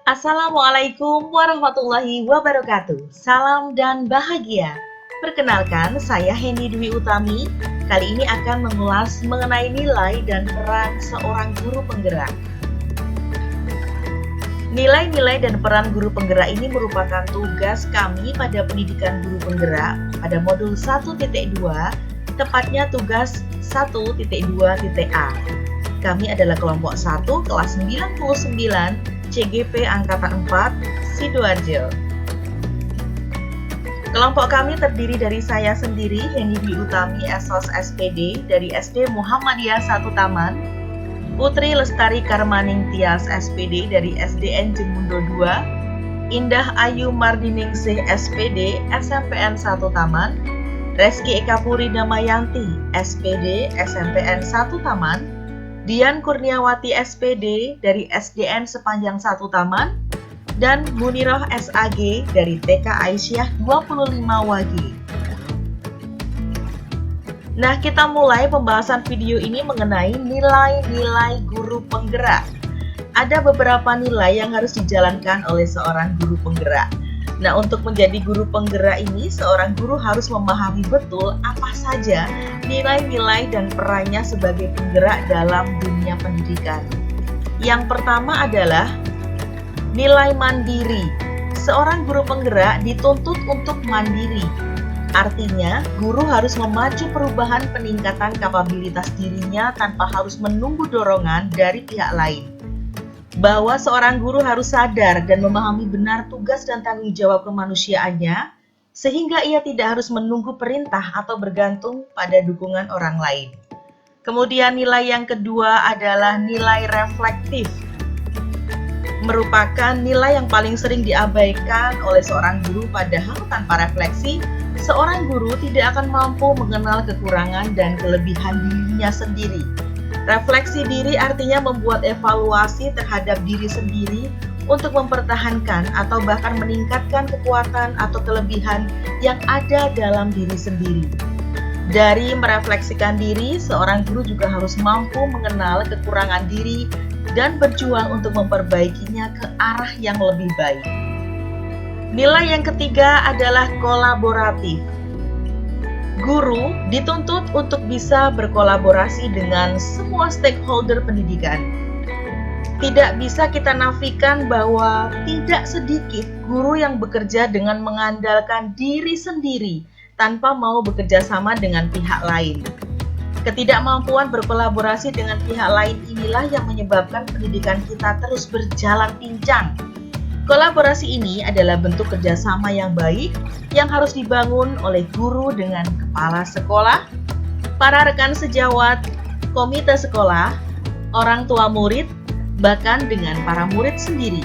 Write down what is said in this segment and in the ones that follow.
Assalamualaikum warahmatullahi wabarakatuh. Salam dan bahagia. Perkenalkan, saya Henny Dwi Utami. Kali ini akan mengulas mengenai nilai dan peran seorang guru penggerak. Nilai-nilai dan peran guru penggerak ini merupakan tugas kami pada pendidikan guru penggerak pada modul 1.2, tepatnya tugas 1.2.A. Kami adalah kelompok 1 kelas 99 CGP Angkatan 4, Sidoarjo. Kelompok kami terdiri dari saya sendiri, Henny Dwi Utami, SOS SPD dari SD Muhammadiyah 1 Taman, Putri Lestari Karmaning Tias SPD dari SDN Jemundo 2, Indah Ayu Mardiningsih SPD SMPN 1 Taman, Reski Eka Puri Damayanti SPD SMPN 1 Taman, Dian Kurniawati SPD dari SDN Sepanjang 1 Taman, dan Munirah SAG dari TK Aisyah 25 Wage. Nah, kita mulai pembahasan video ini mengenai nilai-nilai guru penggerak. Ada beberapa nilai yang harus dijalankan oleh seorang guru penggerak. Nah, untuk menjadi guru penggerak ini, seorang guru harus memahami betul apa saja nilai-nilai dan perannya sebagai penggerak dalam dunia pendidikan. Yang pertama adalah nilai mandiri. Seorang guru penggerak dituntut untuk mandiri. Artinya, guru harus memacu perubahan peningkatan kapabilitas dirinya tanpa harus menunggu dorongan dari pihak lain. Bahwa seorang guru harus sadar dan memahami benar tugas dan tanggung jawab kemanusiaannya, sehingga ia tidak harus menunggu perintah atau bergantung pada dukungan orang lain. Kemudian nilai yang kedua adalah nilai reflektif. Merupakan nilai yang paling sering diabaikan oleh seorang guru, padahal tanpa refleksi, seorang guru tidak akan mampu mengenal kekurangan dan kelebihan dirinya sendiri. Refleksi diri artinya membuat evaluasi terhadap diri sendiri untuk mempertahankan atau bahkan meningkatkan kekuatan atau kelebihan yang ada dalam diri sendiri. Dari merefleksikan diri, seorang guru juga harus mampu mengenal kekurangan diri dan berjuang untuk memperbaikinya ke arah yang lebih baik. Nilai yang ketiga adalah kolaboratif. Guru dituntut untuk bisa berkolaborasi dengan semua stakeholder pendidikan. Tidak bisa kita nafikan bahwa tidak sedikit guru yang bekerja dengan mengandalkan diri sendiri tanpa mau bekerja sama dengan pihak lain. Ketidakmampuan berkolaborasi dengan pihak lain inilah yang menyebabkan pendidikan kita terus berjalan pincang. Kolaborasi ini adalah bentuk kerjasama yang baik yang harus dibangun oleh guru dengan kepala sekolah, para rekan sejawat, komite sekolah, orang tua murid, bahkan dengan para murid sendiri.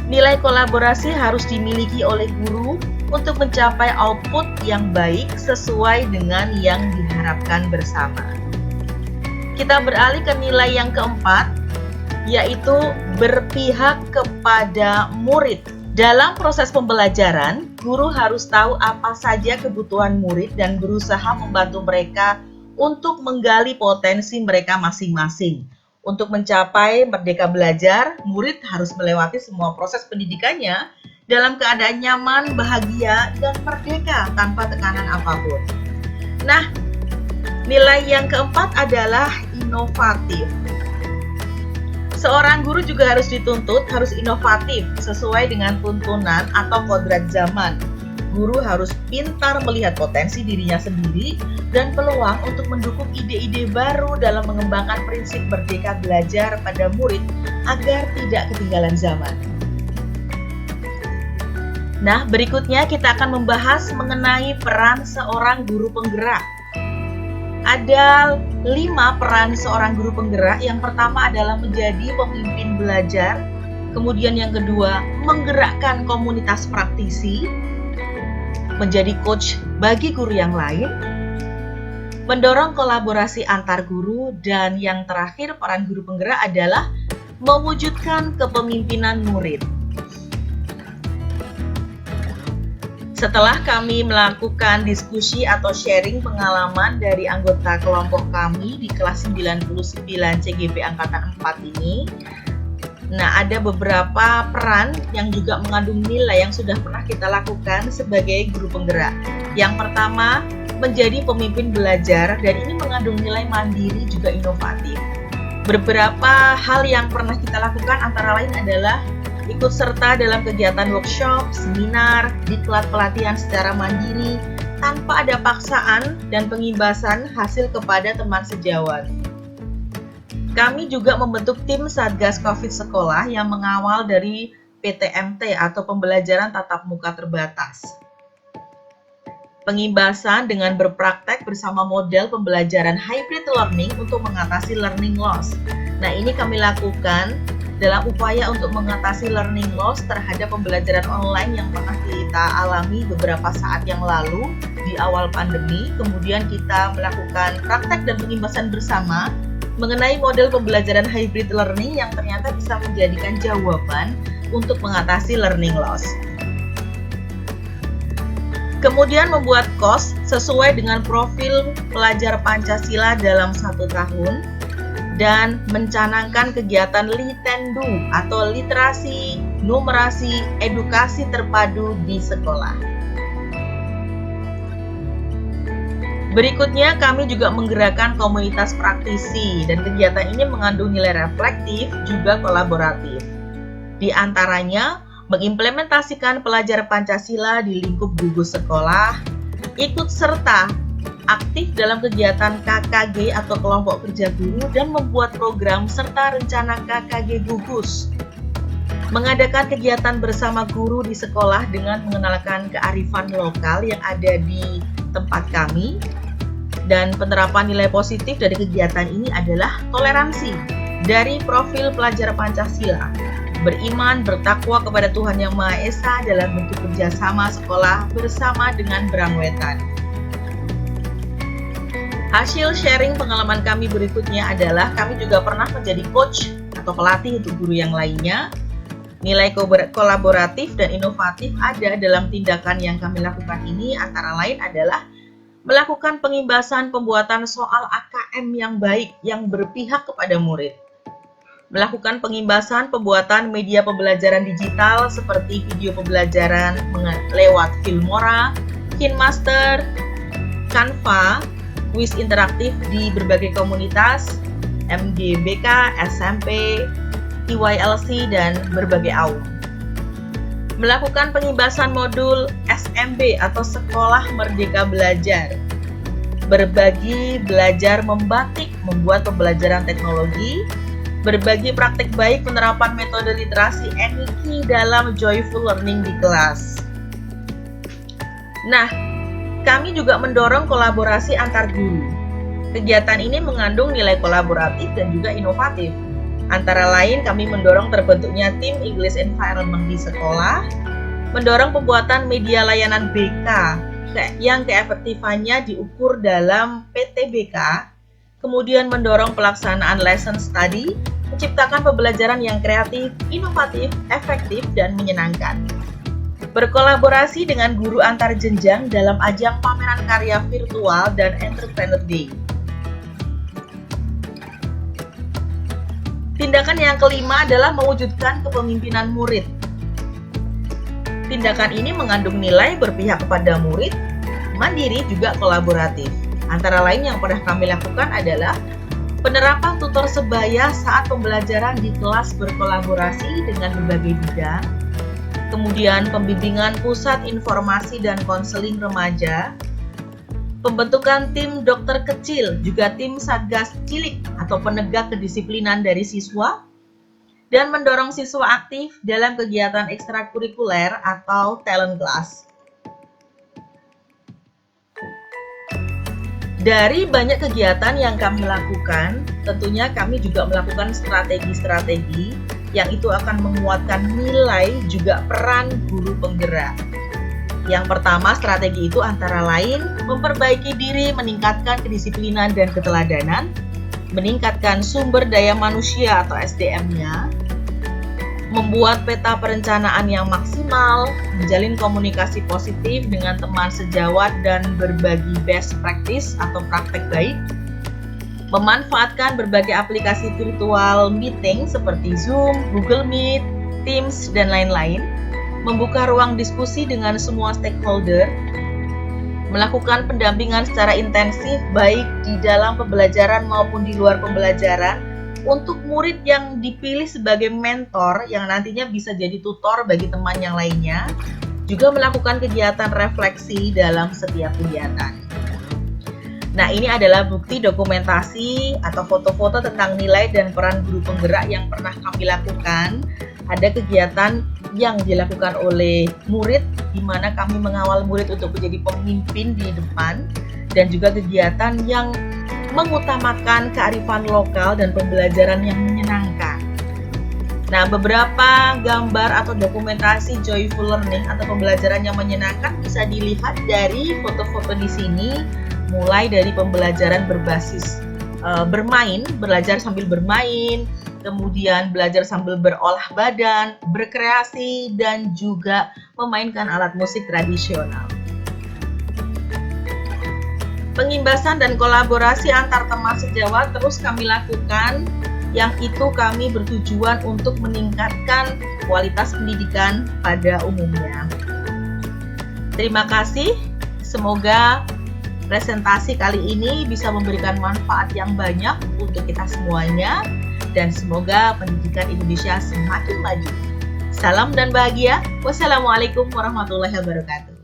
Nilai kolaborasi harus dimiliki oleh guru untuk mencapai output yang baik sesuai dengan yang diharapkan bersama. Kita beralih ke nilai yang keempat, yaitu berpihak kepada murid. Dalam proses pembelajaran, guru harus tahu apa saja kebutuhan murid dan berusaha membantu mereka untuk menggali potensi mereka masing-masing. Untuk mencapai merdeka belajar, murid harus melewati semua proses pendidikannya dalam keadaan nyaman, bahagia, dan merdeka tanpa tekanan apapun. Nah, nilai yang keempat adalah inovatif. Seorang guru juga harus dituntut harus inovatif sesuai dengan tuntunan atau kodrat zaman. Guru harus pintar melihat potensi dirinya sendiri dan peluang untuk mendukung ide-ide baru dalam mengembangkan prinsip merdeka belajar pada murid agar tidak ketinggalan zaman. Nah, berikutnya kita akan membahas mengenai peran seorang guru penggerak. Ada 5 peran seorang guru penggerak. Yang pertama adalah menjadi pemimpin belajar. Kemudian yang kedua, menggerakkan komunitas praktisi. Menjadi coach bagi guru yang lain. Mendorong kolaborasi antar guru. Dan yang terakhir, peran guru penggerak adalah mewujudkan kepemimpinan murid. Setelah kami melakukan diskusi atau sharing pengalaman dari anggota kelompok kami di kelas 99 CGP Angkatan 4 ini, Nah, ada beberapa peran yang juga mengandung nilai yang sudah pernah kita lakukan sebagai guru penggerak. Yang pertama, menjadi pemimpin belajar, dan ini mengandung nilai mandiri juga inovatif. Beberapa hal yang pernah kita lakukan antara lain adalah ikut serta dalam kegiatan workshop, seminar, diklat pelatihan secara mandiri, tanpa ada paksaan dan pengimbasan hasil kepada teman sejawat. Kami juga membentuk tim Satgas COVID Sekolah yang mengawal dari PTMT atau pembelajaran tatap muka terbatas. Pengimbasan dengan berpraktek bersama model pembelajaran hybrid learning untuk mengatasi learning loss. Nah, ini kami lakukan dalam upaya untuk mengatasi learning loss terhadap pembelajaran online yang pernah kita alami beberapa saat yang lalu di awal pandemi. Kemudian kita melakukan praktek dan pengimbasan bersama mengenai model pembelajaran hybrid learning yang ternyata bisa menjadikan jawaban untuk mengatasi learning loss. Kemudian membuat KOS sesuai dengan profil pelajar Pancasila dalam 1 tahun dan mencanangkan kegiatan Litendu atau literasi, numerasi, edukasi terpadu di sekolah. Berikutnya, kami juga menggerakkan komunitas praktisi, dan kegiatan ini mengandung nilai reflektif juga kolaboratif. Di antaranya, mengimplementasikan pelajar Pancasila di lingkup gugus sekolah, ikut serta aktif dalam kegiatan KKG atau kelompok kerja guru, dan membuat program serta rencana KKG gugus. Mengadakan kegiatan bersama guru di sekolah dengan mengenalkan kearifan lokal yang ada di tempat kami. Dan penerapan nilai positif dari kegiatan ini adalah toleransi dari profil pelajar Pancasila, beriman, bertakwa kepada Tuhan Yang Maha Esa dalam bentuk kerjasama sekolah bersama dengan Brangwetan. Hasil sharing pengalaman kami berikutnya adalah kami juga pernah menjadi coach atau pelatih untuk guru yang lainnya. Nilai kolaboratif dan inovatif ada dalam tindakan yang kami lakukan ini, antara lain adalah melakukan pengimbasan pembuatan soal AKM yang baik yang berpihak kepada murid. Melakukan pengimbasan pembuatan media pembelajaran digital seperti video pembelajaran lewat Filmora, KineMaster, Canva, kuis interaktif di berbagai komunitas, MGBK, SMP, IYLC, dan berbagai AUM. Melakukan pengimbasan modul SMB atau Sekolah Merdeka Belajar. Berbagi belajar membatik, membuat pembelajaran teknologi. Berbagi praktik baik penerapan metode literasi NIKI dalam joyful learning di kelas. Nah, kami juga mendorong kolaborasi antar guru. Kegiatan ini mengandung nilai kolaboratif dan juga inovatif. Antara lain, kami mendorong terbentuknya tim English Environment di sekolah, mendorong pembuatan media layanan BK yang keefektifannya diukur dalam PTBK, kemudian mendorong pelaksanaan lesson study, menciptakan pembelajaran yang kreatif, inovatif, efektif, dan menyenangkan. Berkolaborasi dengan guru antar jenjang dalam ajang pameran karya virtual dan Entrepreneur Day. Tindakan yang kelima adalah mewujudkan kepemimpinan murid. Tindakan ini mengandung nilai berpihak kepada murid, mandiri juga kolaboratif. Antara lain yang pernah kami lakukan adalah penerapan tutor sebaya saat pembelajaran di kelas berkolaborasi dengan berbagai bidang, kemudian pembimbingan pusat informasi dan konseling remaja, pembentukan tim dokter kecil, juga tim Satgas Cilik atau penegak kedisiplinan dari siswa, dan mendorong siswa aktif dalam kegiatan ekstrakurikuler atau talent class. Dari banyak kegiatan yang kami lakukan, tentunya kami juga melakukan strategi-strategi yang itu akan menguatkan nilai juga peran guru penggerak. Yang pertama, strategi itu antara lain memperbaiki diri, meningkatkan kedisiplinan dan keteladanan, meningkatkan sumber daya manusia atau SDM-nya, membuat peta perencanaan yang maksimal, menjalin komunikasi positif dengan teman sejawat dan berbagi best practice atau praktek baik, memanfaatkan berbagai aplikasi virtual meeting seperti Zoom, Google Meet, Teams, dan lain-lain, membuka ruang diskusi dengan semua stakeholder, melakukan pendampingan secara intensif baik di dalam pembelajaran maupun di luar pembelajaran untuk murid yang dipilih sebagai mentor yang nantinya bisa jadi tutor bagi teman yang lainnya, juga melakukan kegiatan refleksi dalam setiap kegiatan. Nah, ini adalah bukti dokumentasi atau foto-foto tentang nilai dan peran guru penggerak yang pernah kami lakukan. Ada kegiatan yang dilakukan oleh murid, di mana kami mengawal murid untuk menjadi pemimpin di depan, dan juga kegiatan yang mengutamakan kearifan lokal dan pembelajaran yang menyenangkan. Nah, beberapa gambar atau dokumentasi joyful learning atau pembelajaran yang menyenangkan bisa dilihat dari foto-foto di sini, mulai dari pembelajaran berbasis bermain, belajar sambil bermain, kemudian belajar sambil berolah badan, berkreasi, dan juga memainkan alat musik tradisional. Pengimbasan dan kolaborasi antar teman sejawat terus kami lakukan, yang itu kami bertujuan untuk meningkatkan kualitas pendidikan pada umumnya. Terima kasih, semoga presentasi kali ini bisa memberikan manfaat yang banyak untuk kita semuanya, dan semoga pendidikan Indonesia semakin maju. Salam dan bahagia. Wassalamualaikum warahmatullahi wabarakatuh.